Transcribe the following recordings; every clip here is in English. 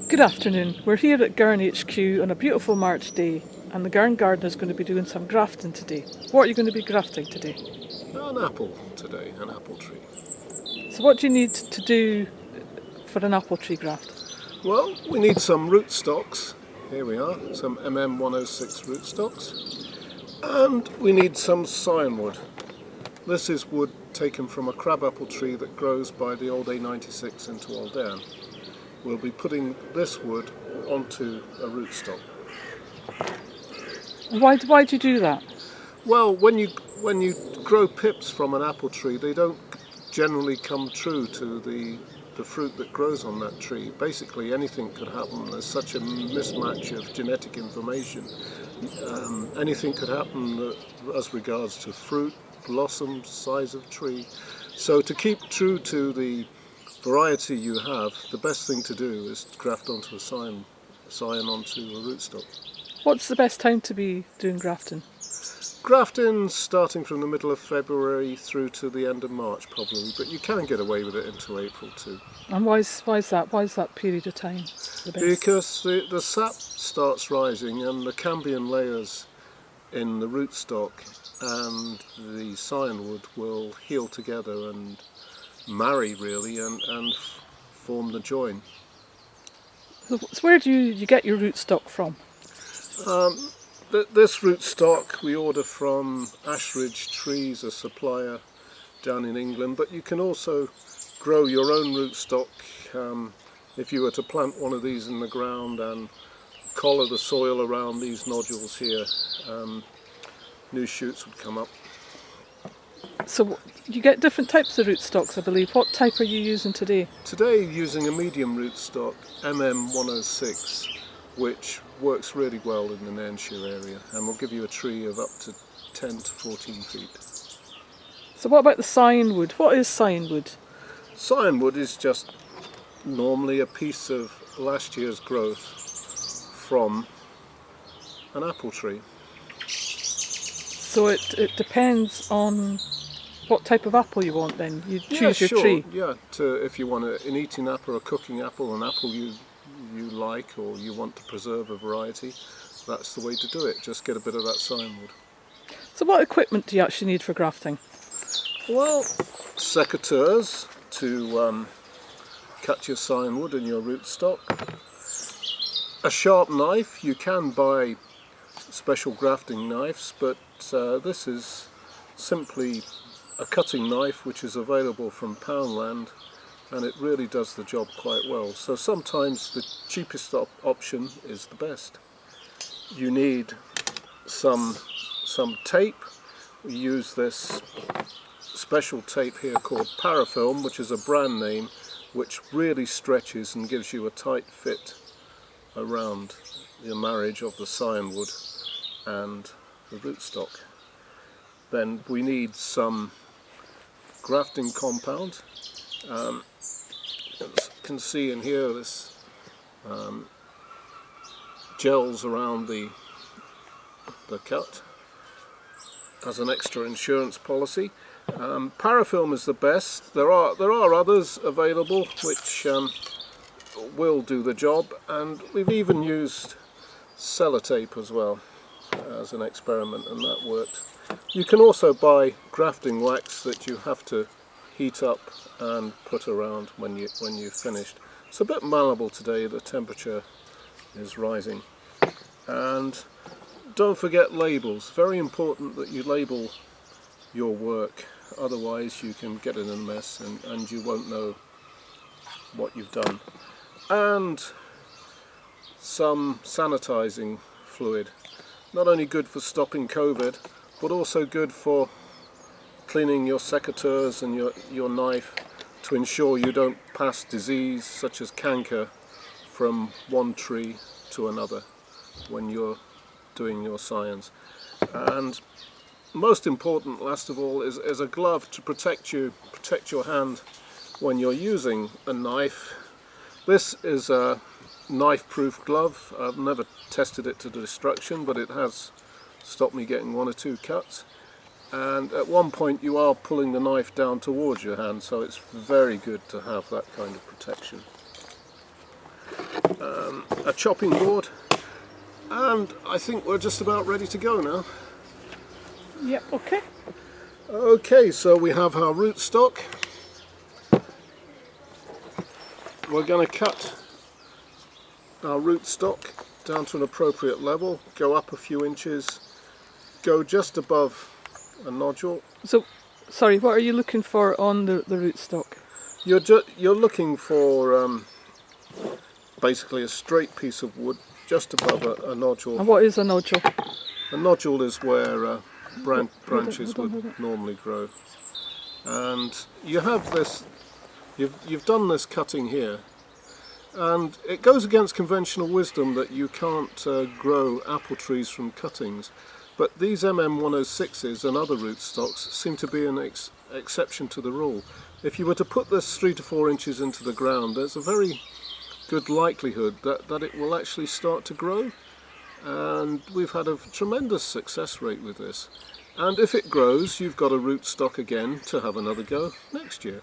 Good afternoon. We're here at Gurn HQ on a beautiful March day, and the Gurn gardener is going to be doing some grafting today. What are you going to be grafting today? An apple today, an apple tree. So what do you need to do for an apple tree graft? Well, we need some rootstocks. Here we are, some MM106 rootstocks. And we need some cyanwood. This is wood taken from a crabapple tree that grows by the old A96 in Aldean. We'll be putting this wood onto a rootstock. Why do you do that? Well, when you grow pips from an apple tree, they don't generally come true to the fruit that grows on that tree. Basically, anything could happen. There's such a mismatch of genetic information. Anything could happen as regards to fruit, blossom, size of tree. So to keep true to the variety you have, the best thing to do is graft onto a scion onto a rootstock. What's the best time to be doing grafting? Grafting starting from the middle of February through to the end of March probably, but you can get away with it into April too. And why is that? Why is that period of time the best? Because the sap starts rising and the cambium layers in the rootstock and the cyanwood will heal together and marry really and form the join. So where do you get your rootstock from? This rootstock we order from Ashridge Trees, a supplier down in England, but you can also grow your own rootstock. If you were to plant one of these in the ground and collar the soil around these nodules here, new shoots would come up. So you get different types of rootstocks, I believe. What type are you using today? Today using a medium rootstock, MM106, which works really well in the Nairnshire area and will give you a tree of up to 10 to 14 feet. So what about the cyanwood? What is cyanwood? Cyanwood is just normally a piece of last year's growth from an apple tree. So it depends on what type of apple you want then. You choose your tree. Yeah, if you want an eating apple or a cooking apple, an apple you like or you want to preserve a variety, that's the way to do it. Just get a bit of that cyanwood. So what equipment do you actually need for grafting? Well, secateurs to cut your cyanwood and your rootstock. A sharp knife. You can buy special grafting knives, but this is simply a cutting knife which is available from Poundland, and it really does the job quite well. So sometimes the cheapest option is the best. You need some tape. We use this special tape here called Parafilm, which is a brand name, which really stretches and gives you a tight fit around the marriage of the cyanwood and the rootstock. Then we need some grafting compound. You can see in here this gels around the cut as an extra insurance policy. Parafilm is the best. There are others available which will do the job, and we've even used sellotape as well as an experiment, and that worked. You can also buy grafting wax that you have to heat up and put around when you've finished. It's a bit malleable today, the temperature is rising. And don't forget labels. Very important that you label your work, otherwise you can get in a mess and you won't know what you've done. And some sanitizing fluid. Not only good for stopping COVID, but also good for cleaning your secateurs and your knife to ensure you don't pass disease such as canker from one tree to another when you're doing your science. And most important, last of all, is a glove to protect your hand when you're using a knife. This is a knife-proof glove. I've never tested it to destruction, but it has stopped me getting one or two cuts. And at one point you are pulling the knife down towards your hand, so it's very good to have that kind of protection. a chopping board, and I think we're just about ready to go now. Yep, okay. Okay, so we have our rootstock. We're going to cut our rootstock down to an appropriate level, go up a few inches, go just above a nodule. So, sorry, what are you looking for on the rootstock? You're looking for basically a straight piece of wood just above a nodule. And what is a nodule? A nodule is where branches hold on. would normally grow. And you have this, you've done this cutting here, and it goes against conventional wisdom that you can't grow apple trees from cuttings, but these MM106s and other rootstocks seem to be an exception to the rule. If you were to put this 3 to 4 inches into the ground, there's a very good likelihood that it will actually start to grow, and we've had a tremendous success rate with this. And if it grows, you've got a rootstock again to have another go next year.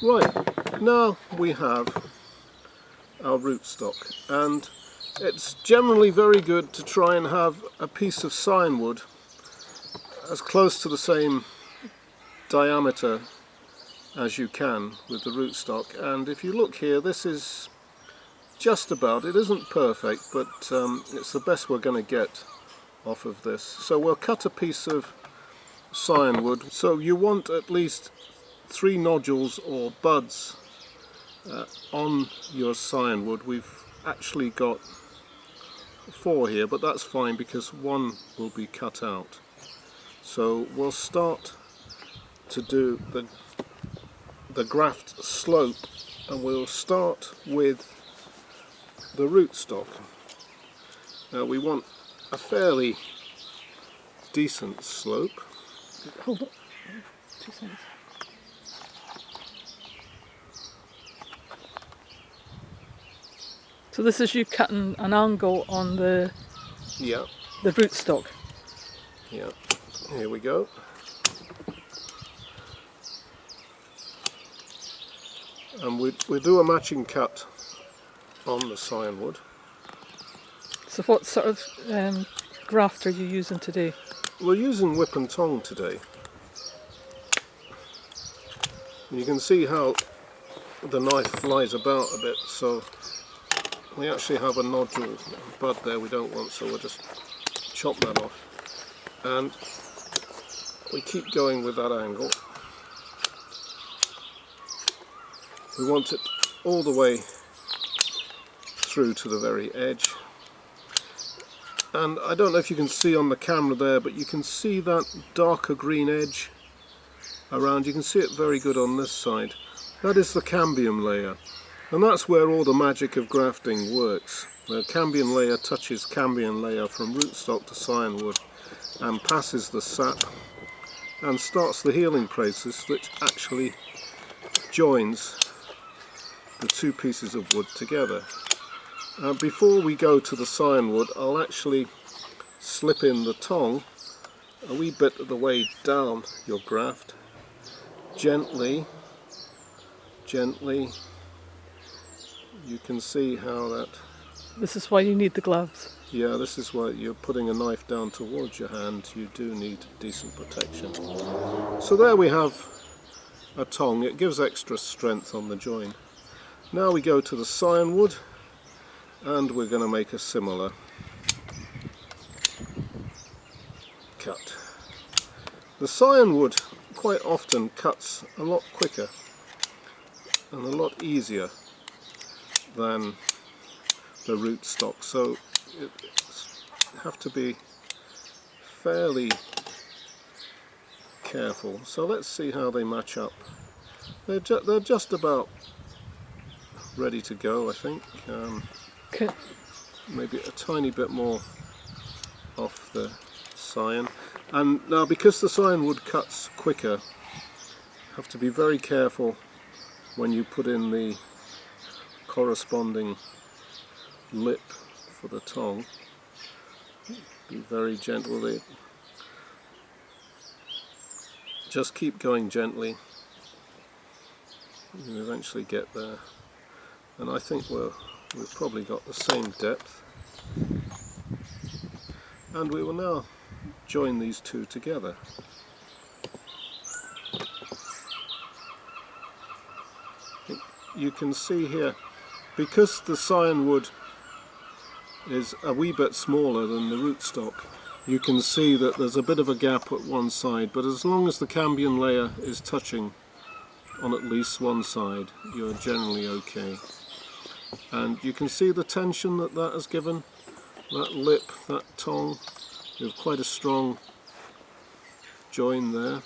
Right, now we have our rootstock, and it's generally very good to try and have a piece of sign wood as close to the same diameter as you can with the rootstock. And if you look here, this is just about, it isn't perfect, but it's the best we're going to get off of this. So we'll cut a piece of sign wood. So you want at least 3 nodules or buds on your sign wood. We've actually got 4 here, but that's fine because 1 will be cut out. So we'll start to do the graft slope, and we'll start with the rootstock. Now we want a fairly decent slope. Hold on. 2 seconds. So this is you cutting an angle on the rootstock. Yeah, here we go. And we do a matching cut on the sign wood. So what sort of graft are you using today? We're using whip and tongue today. And you can see how the knife flies about a bit, so we actually have a nodule bud there we don't want, so we'll just chop that off. And we keep going with that angle. We want it all the way through to the very edge. And I don't know if you can see on the camera there, but you can see that darker green edge around. You can see it very good on this side. That is the cambium layer, and that's where all the magic of grafting works. The cambium layer touches cambium layer from rootstock to sign wood and passes the sap and starts the healing process, which actually joins the 2 pieces of wood together. Before we go to the sign wood, I'll actually slip in the tongue a wee bit of the way down your graft, gently. You can see how that... This is why you need the gloves. Yeah, this is why you're putting a knife down towards your hand. You do need decent protection. So there we have a tongue. It gives extra strength on the join. Now we go to the sign wood, and we're going to make a similar cut. The sign wood quite often cuts a lot quicker and a lot easier than the rootstock, so you have to be fairly careful. So let's see how they match up. They're just about ready to go, I think. Okay. Maybe a tiny bit more off the sign. And now, because the sign wood cuts quicker, you have to be very careful when you put in the corresponding lip for the tongue. Be very gentle with it. Just keep going gently. You'll eventually get there. And I think we're We've probably got the same depth, and we will now join these two together. You can see here, because the cyan wood is a wee bit smaller than the rootstock, you can see that there's a bit of a gap at one side, but as long as the cambium layer is touching on at least one side, you're generally okay. And you can see the tension that that has given, that lip, that tongue. You have quite a strong join there.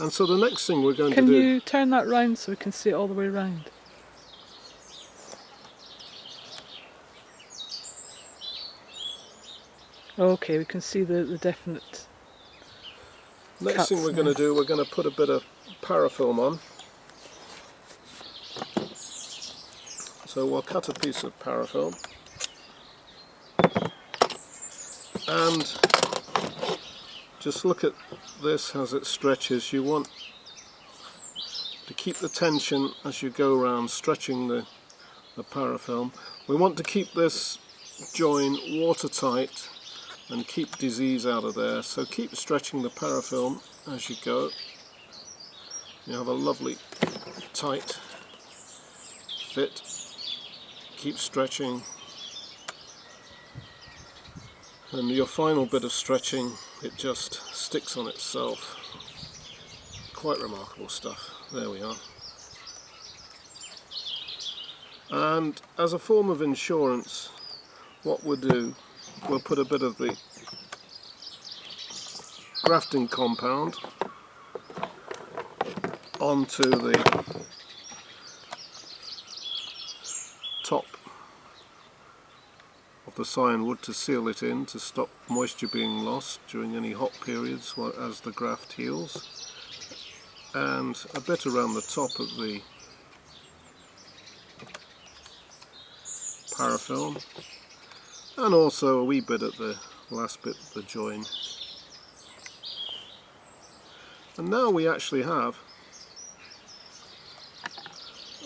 And so the next thing we're going to do... Can you turn that round so we can see it all the way round? Okay, we can see the definite Next thing we're going to do, we're going to put a bit of parafilm on. So we'll cut a piece of parafilm. And just look at this as it stretches. You want to keep the tension as you go around, stretching the parafilm. We want to keep this join watertight and keep disease out of there, so keep stretching the parafilm as you go. You have a lovely tight fit. Keep stretching, and your final bit of stretching, it just sticks on itself. Quite remarkable stuff. There we are. And as a form of insurance, what we'll do, we'll put a bit of the grafting compound onto the top of the cyan wood to seal it in, to stop moisture being lost during any hot periods as the graft heals, and a bit around the top of the parafilm, and also a wee bit at the last bit of the join. And now we actually have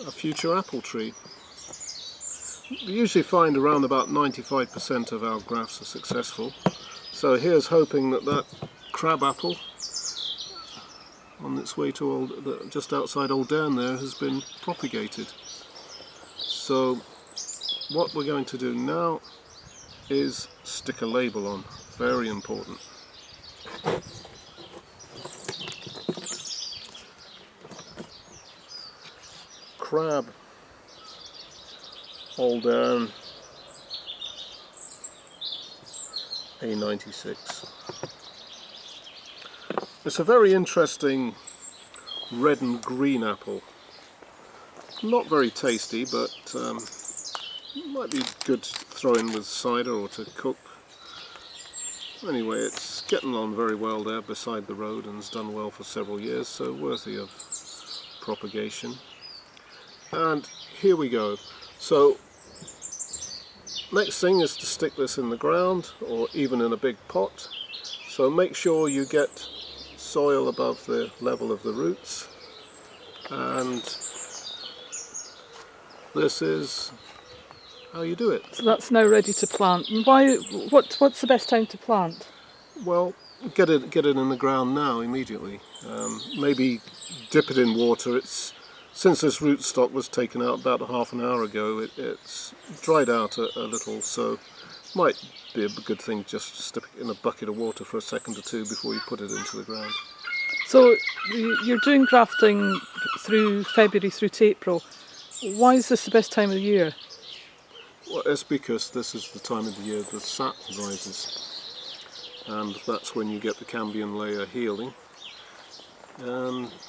a future apple tree. We usually find around about 95% of our grafts are successful, so here's hoping that that crab apple on its way to just outside Old Down there has been propagated. So what we're going to do now is stick a label on. Very important. Crab, Old Down, A96. It's a very interesting red and green apple. Not very tasty, but might be good to throw in with cider or to cook. Anyway, it's getting on very well there beside the road and has done well for several years, so worthy of propagation. And here we go. So next thing is to stick this in the ground or even in a big pot. So make sure you get soil above the level of the roots, and this is how you do it. So that's now ready to plant. And what's the best time to plant? Well, get it in the ground now, immediately. Maybe dip it in water. Since this rootstock was taken out about half an hour ago, it's dried out a little, so might be a good thing just to stick it in a bucket of water for a second or two before you put it into the ground. So you're doing grafting through February through to April. Why is this the best time of the year? Well, it's because this is the time of the year the sap rises, and that's when you get the cambium layer healing.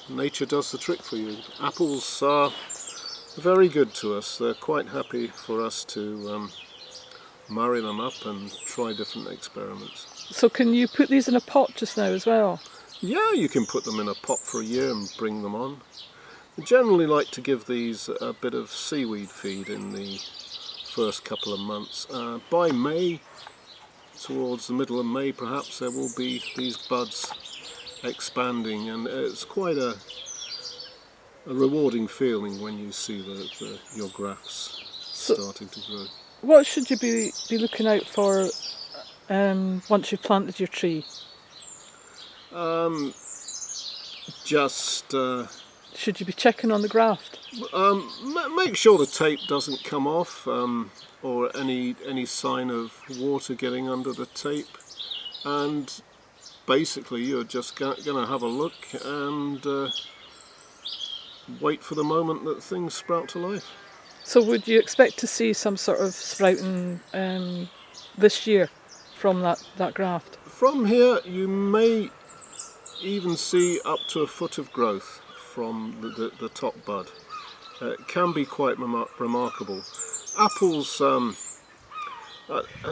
Nature does the trick for you. Apples are very good to us. They're quite happy for us to marry them up and try different experiments. So can you put these in a pot just now as well? Yeah, you can put them in a pot for a year and bring them on. I generally like to give these a bit of seaweed feed in the first couple of months. By May, towards the middle of May perhaps, there will be these buds expanding, and it's quite a rewarding feeling when you see your grafts starting to grow. What should you be looking out for once you've planted your tree? Just Should you be checking on the graft? make sure the tape doesn't come off, or any sign of water getting under the tape, and basically you're just going to have a look and wait for the moment that things sprout to life. So would you expect to see some sort of sprouting this year from that graft? From here you may even see up to a foot of growth from the top bud. It can be quite remarkable. Apples are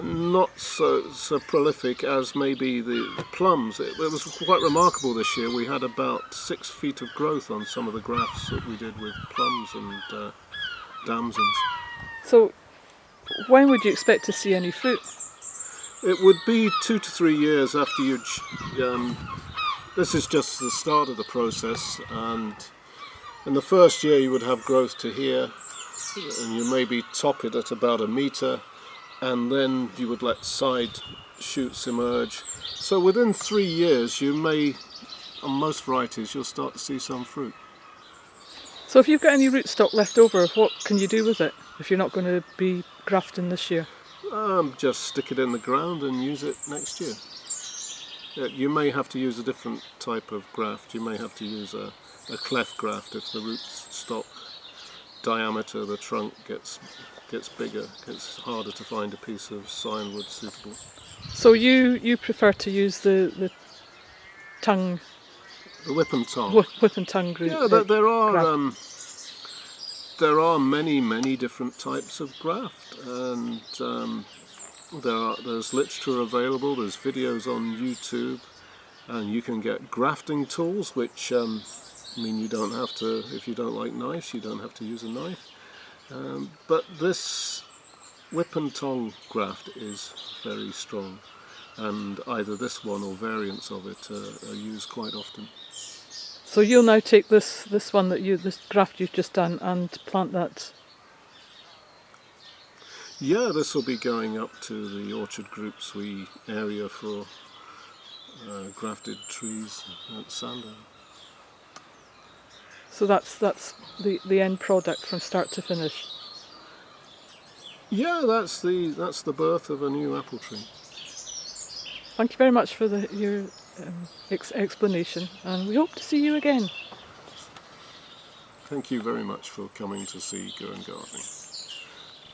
not so prolific as maybe the plums. It was quite remarkable this year. We had about 6 feet of growth on some of the grafts that we did with plums and damsons. So when would you expect to see any fruit? It would be 2 to 3 years after you'd... this is just the start of the process, and in the first year you would have growth to here, and you maybe top it at about 1 metre, and then you would let side shoots emerge. So within 3 years you may, on most varieties, you'll start to see some fruit. So if you've got any rootstock left over, what can you do with it if you're not going to be grafting this year? Just stick it in the ground and use it next year. You may have to use a different type of graft. You may have to use a cleft graft if the rootstock diameter, the trunk gets bigger. It's harder to find a piece of scion suitable. So you prefer to use the tongue, The whip and tongue. whip and tongue graft? Yeah, there are many different types of graft, and there's literature available. There's videos on YouTube, and you can get grafting tools, which mean you don't have to, if you don't like knives, you don't have to use a knife. But this whip and tongue graft is very strong, and either this one or variants of it are used quite often. So you'll now take this one this graft you've just done and plant that. Yeah, this will be going up to the Orchard Group's area for grafted trees at Sandown. So that's the end product from start to finish. Yeah, that's the birth of a new apple tree. Thank you very much for your explanation, and we hope to see you again. Thank you very much for coming to see Gardening.